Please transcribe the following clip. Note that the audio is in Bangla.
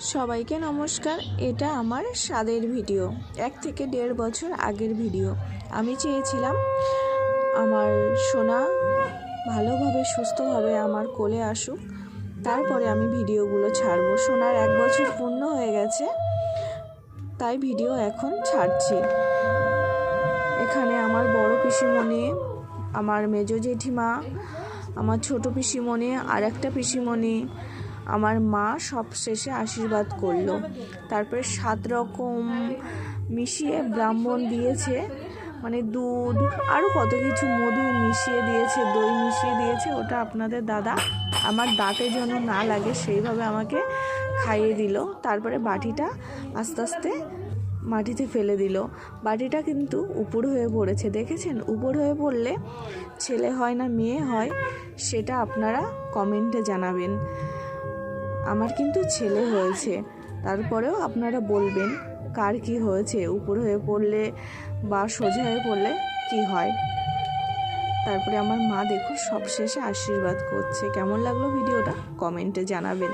সবাইকে নমস্কার। এটা আমার স্বাদের ভিডিও, 1 থেকে 1.5 বছর আগের ভিডিও। আমি চেয়েছিলাম আমার সোনা ভালোভাবে সুস্থভাবে আমার কোলে আসুক, তারপরে আমি ভিডিওগুলো ছাড়বো। সোনার 1 বছর পূর্ণ হয়ে গেছে, তাই ভিডিও এখন ছাড়ছি। এখানে আমার বড় পিসিমণি, আমার মেজো জেঠিমা, আমার ছোট পিসিমণি, আর একটা পিসিমণি, আমার মা সব শেষে আশীর্বাদ করলো। তারপরে 7 রকম মিশিয়ে ব্রাহ্মণ দিয়েছে, মানে দুধ আরও কত কিছু, মধু মিশিয়ে দিয়েছে, দই মিশিয়ে দিয়েছে। ওটা আপনাদের দাদা আমার দাঁতে যেন না লাগে সেইভাবে আমাকে খাইয়ে দিল। তারপরে বাটিটা আস্তে আস্তে মাটিতে ফেলে দিল। বাটিটা কিন্তু উপর হয়ে পড়েছে, দেখেছেন? উপর হয়ে পড়লে ছেলে হয় না মেয়ে হয়, সেটা আপনারা কমেন্টে জানাবেন। আমার কিন্তু ছেলে হয়েছে, তারপরেও আপনারা বলবেন কার কি হয়েছে, উপর হয়ে পড়লে বা সোজা হয়ে পড়লে কি হয়। তারপরে আমার মা দেখো সবশেষে আশীর্বাদ করছে। কেমন লাগলো ভিডিওটা কমেন্টে জানাবেন।